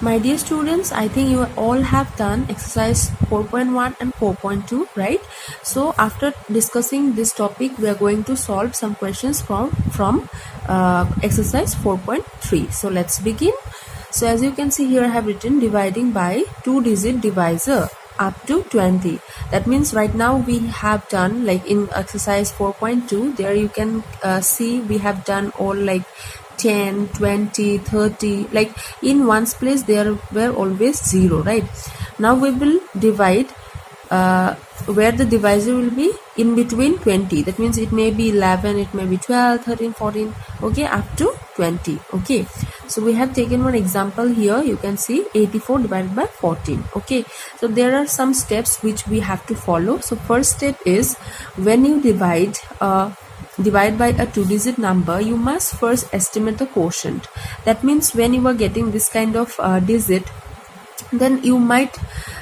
My dear students, I think you all have done exercise 4.1 and 4.2, right? So after discussing this topic, we are going to solve some questions from exercise 4.3. So let's begin. So as you can see here, I have written dividing by 2-digit divisor up to 20. That means right now we have done, like in exercise 4.2, there you can see we have done all like 10, 20, 30, like in ones place there were always 0, right? Now we will divide where the divisor will be in between 20. That means it may be 11, it may be 12, 13, 14, okay, up to 20. Okay, so we have taken one example here. You can see 84 divided by 14. Okay, so there are some steps which we have to follow. So first step is, when you divide by a 2-digit number, you must first estimate the quotient. That means when you are getting this kind of digit, then you might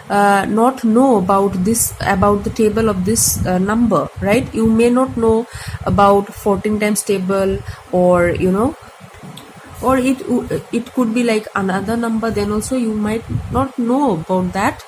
not know about the table of this number, right? You may not know about 14 times table, or you know, or it could be like another number. Then also you might not know about that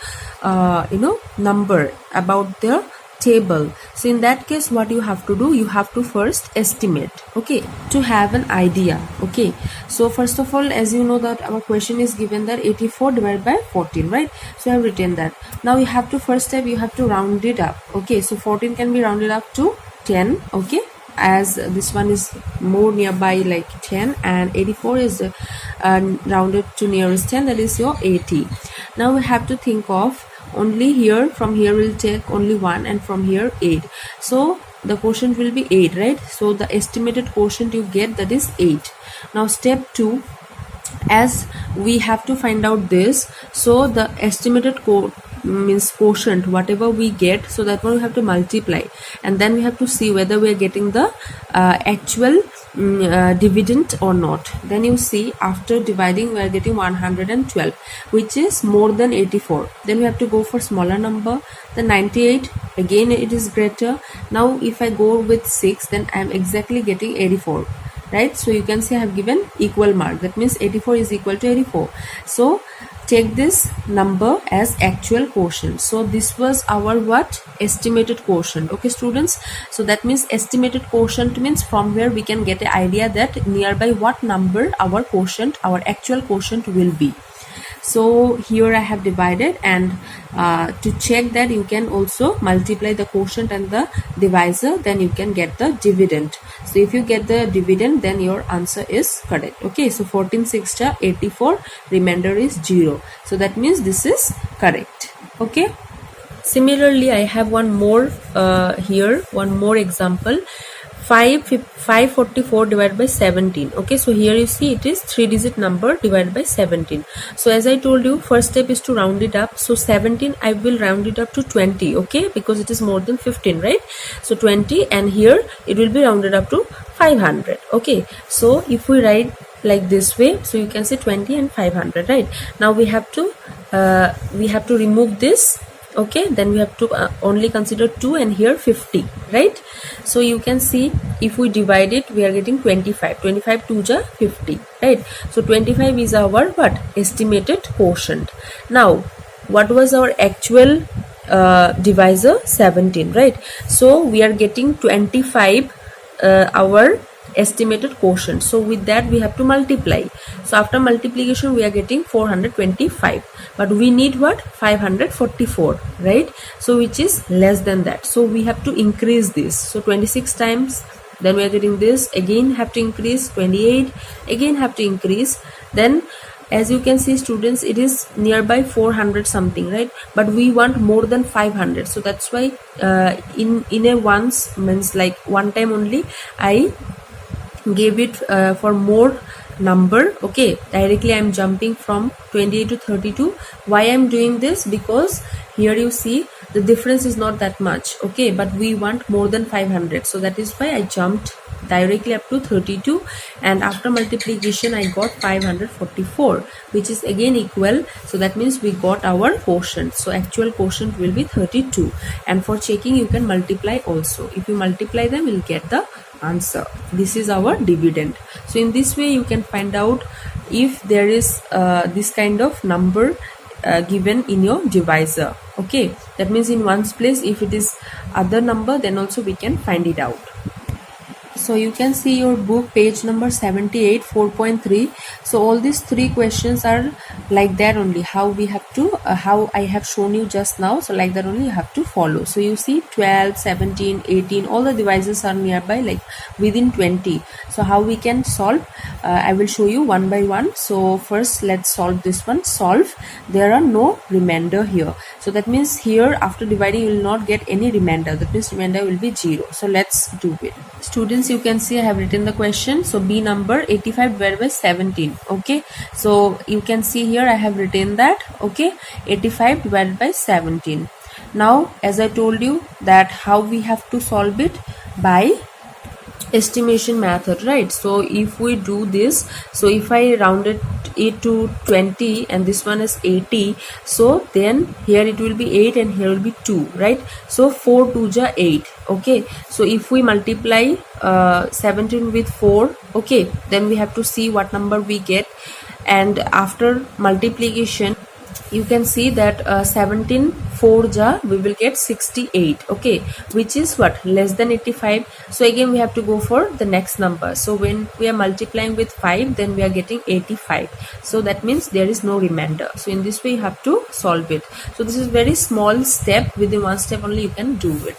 number, about the table. So in that case, what you have to do, you have to first estimate, okay, to have an idea. Okay, so first of all, as you know that our question is given that 84 divided by 14, right? So I have written that. Now you have to, first step, you have to round it up. Okay, so 14 can be rounded up to 10, okay, as this one is more nearby, like 10, and 84 is rounded to nearest 10, that is your 80. Now we have to think of only here, from here we'll take only 1, and from here 8. So the quotient will be 8, right? So the estimated quotient you get, that is 8. Now step 2, as we have to find out this, so the estimated quotient, whatever we get, so that one we have to multiply, and then we have to see whether we are getting the actual dividend or not. Then you see, after dividing, we are getting 112, which is more than 84. Then we have to go for smaller number. The 98, again it is greater. Now if I go with 6, then I am exactly getting 84, right? So you can see I have given equal mark. That means 84 is equal to 84. So take this number as actual quotient. So this was our what? Estimated quotient. Okay students, so that means estimated quotient means from where we can get an idea that nearby what number our quotient, our actual quotient will be. So here I have divided, and to check that, you can also multiply the quotient and the divisor, then you can get the dividend. So if you get the dividend, then your answer is correct. Okay, so 14 6 84, remainder is 0. So that means this is correct. Okay, similarly I have one more here, one more example. 544 divided by 17. Okay, so here you see it is 3-digit number divided by 17. So as I told you, first step is to round it up. So 17 I will round it up to 20, okay, because it is more than 15, right? So 20, and here it will be rounded up to 500. Okay, so if we write like this way, so you can say 20 and 500, right? Now we have to remove this. Okay, then we have to only consider 2, and here 50, right? So you can see, if we divide it, we are getting 25. 25 2 ja 50, right? So 25 is our what? Estimated quotient. Now what was our actual divisor? 17, right? So we are getting 25 our estimated quotient. So with that we have to multiply. So after multiplication we are getting 425, but we need what? 544, right? So which is less than that. So we have to increase this. So 26 times, then we are getting this, again have to increase, 28, again have to increase. Then as you can see students, it is nearby 400 something, right? But we want more than 500. So that's why in a once, means like one time only, I gave it for more number. Okay, directly I am jumping from 28 to 32. Why I am doing this? Because here you see the difference is not that much, okay, but we want more than 500. So that is why I jumped directly up to 32, and after multiplication I got 544, which is again equal. So that means we got our quotient. So actual quotient will be 32, and for checking you can multiply also. If you multiply them, you'll get the answer. This is our dividend. So in this way you can find out if there is this kind of number given in your divisor. Okay, that means in ones place if it is other number, then also we can find it out. So you can see your book page number 78, 4.3. so all these three questions are like that only, how we have to how I have shown you just now. So like that only you have to follow. So you see 12, 17, 18, all the divisors are nearby, like within 20. So how we can solve, I will show you one by one. So first let's solve this one. Solve, there are no remainder here, so that means here after dividing you will not get any remainder, that means remainder will be 0. So let's do it. Students, you can see I have written the question. So B number 85 divided by 17. Okay, so you can see here I have written that. Okay, 85 divided by 17. Now as I told you that how we have to solve it, by estimation method, right? So if we do this, so if I rounded it to 20 and this one is 80, so then here it will be 8 and here will be 2, right? So 4 2 ja 8. Okay, so if we multiply 17 with 4, okay, then we have to see what number we get, and after multiplication you can see that 17 4 ja we will get 68. Okay, which is what, less than 85. So again we have to go for the next number. So when we are multiplying with 5, then we are getting 85. So that means there is no remainder. So in this way you have to solve it. So this is very small step, within one step only you can do it.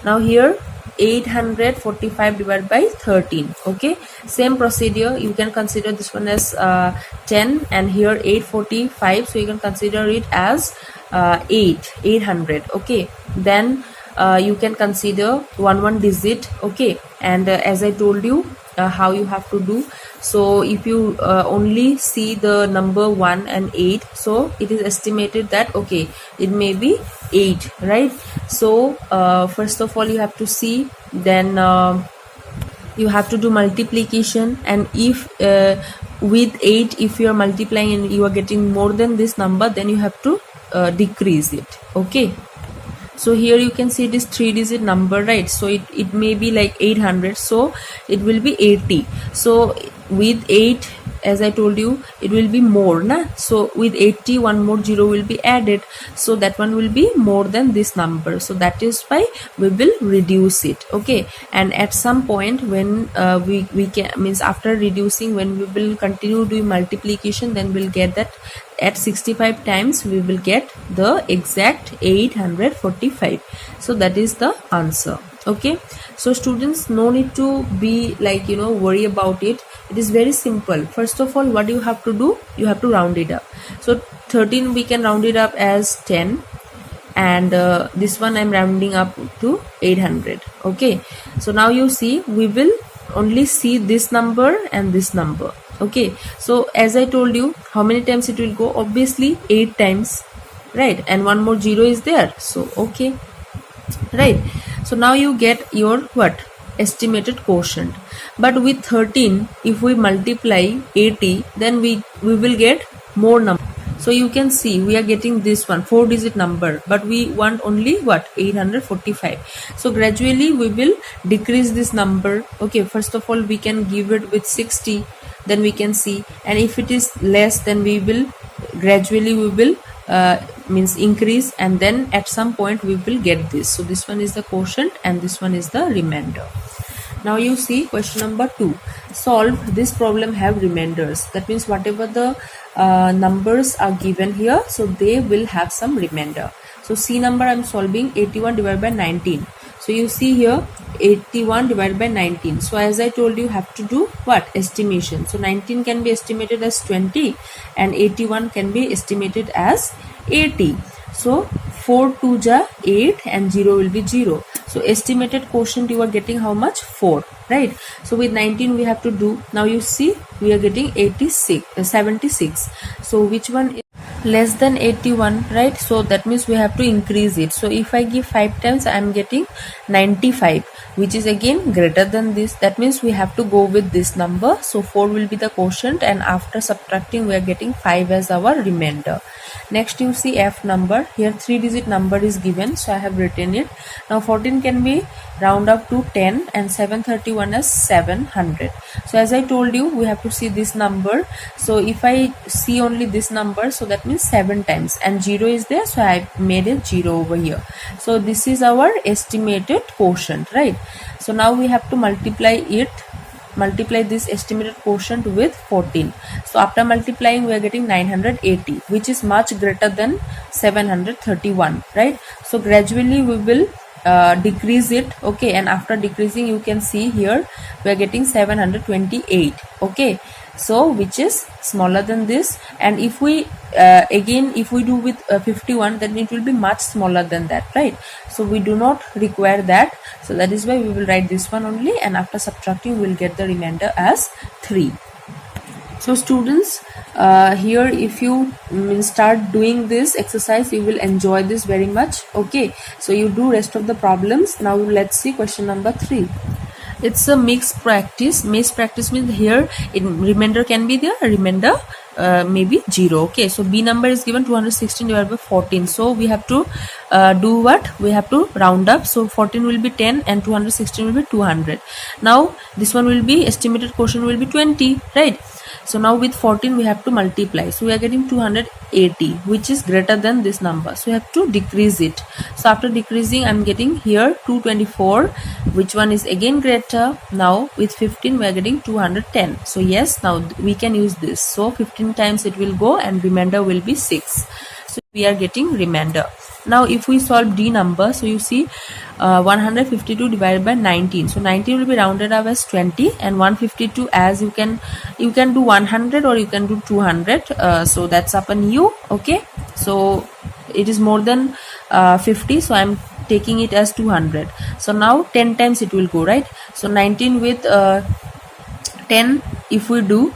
Now here 845 divided by 13. Okay, same procedure, you can consider this one as 10, and here 845, so you can consider it as 800. Okay, then you can consider one digit. Okay, and as I told you how you have to do. So if you only see the number 1 and 8, so it is estimated that okay, it may be 8, right? So first of all you have to see, then you have to do multiplication, and if with 8 if you are multiplying and you are getting more than this number, then you have to decrease it. Okay, so here you can see it is 3-digit number, right? So it may be like 800, so it will be 80. So with 8, as I told you, it will be more, na? So with 80 one more 0 will be added, so that one will be more than this number, so that is why we will reduce it. Okay, and at some point when we can, means after reducing, when we will continue doing multiplication, then we'll get that at 65 times we will get the exact 845. So that is the answer. Okay, so students, no need to be like worry about it. It is very simple. First of all, what you have to do, you have to round it up. So 13 we can round it up as 10, and this one I'm rounding up to 800. Okay, so now you see we will only see this number and this number. Okay, so as I told you, how many times it will go? Obviously 8 times, right? And one more 0 is there, so okay, right? So now you get your what, estimated quotient. But with 13, if we multiply 80, then we will get more number. So you can see we are getting this one 4-digit number, but we want only what, 845. So gradually we will decrease this number. Okay, first of all we can give it with 60, then we can see, and if it is less, then we will gradually means increase, and then at some point we will get this. So this one is the quotient and this one is the remainder. Now you see question number 2. Solve this problem have remainders. That means whatever the numbers are given here, so they will have some remainder. So C number I'm solving 81 divided by 19. So you see here 81 divided by 19. So as I told you, have to do what, estimation. So 19 can be estimated as 20 and 81 can be estimated as 80. So 4 2 ja 8 and 0 will be 0. So estimated quotient you are getting how much, 4, right? So with 19 we have to do, now you see we are getting 76. So which one is less than 81, right? So that means we have to increase it. So if I give 5 times, I am getting 95, which is again greater than this. That means we have to go with this number. So 4 will be the quotient, and after subtracting we are getting 5 as our remainder. Next you see F number. Here 3-digit number is given, so I have written it. Now 14 can be round up to 10, and 731 is 700. So as I told you, we have to see this number. So if I see only this number, so that means 7 times, and 0 is there, so I made a 0 over here. So this is our estimated quotient, right? So now we have to multiply this estimated quotient with 14. So after multiplying, we are getting 980, which is much greater than 731, right? So gradually we will decrease it, okay, and after decreasing, you can see here we are getting 728, okay, so which is smaller than this. And if we again if we do with 51, then it will be much smaller than that, right? So we do not require that, so that is why we will write this one only, and after subtracting, we will get the remainder as 3. So students, here if you start doing this exercise, you will enjoy this very much, okay? So you do rest of the problems. Now let's see question number 3. It's a mixed practice. Mixed practice means here remainder can be there, remainder maybe 0, okay? So B number is given 216 divided by 14. So we have to do what? We have to round up. So 14 will be 10 and 216 will be 200. Now this one will be estimated quotient will be 20, right? So now with 14 we have to multiply. So we are getting 280, which is greater than this number. So we have to decrease it. So after decreasing, I'm getting here 224, which one is again greater. Now with 15 we are getting 210. So yes, now we can use this. So 15 times it will go and remainder will be 6. So we are getting remainder. Now if we solve D number, so you see 152 divided by 19. So 19 will be rounded up as 20, and 152 as you can do 100 or you can do 200. So that's upon you, okay? So it is more than 50, so I'm taking it as 200. So now 10 times it will go, right? So 19 with 10 if we do,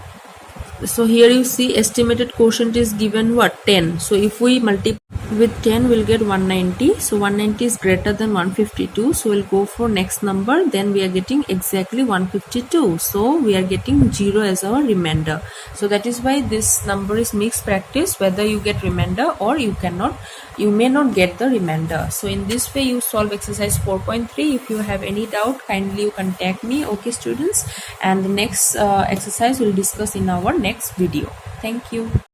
so here you see estimated quotient is given what? 10. So if we multiply with 10, we'll get 190. So 190 is greater than 152, so we'll go for next number. Then we are getting exactly 152, so we are getting 0 as our remainder. So that is why this number is mixed practice, whether you get remainder or you may not get the remainder. So in this way you solve exercise 4.3. If you have any doubt, kindly you contact me, okay students, and the next exercise we'll discuss in our next video. Thank you.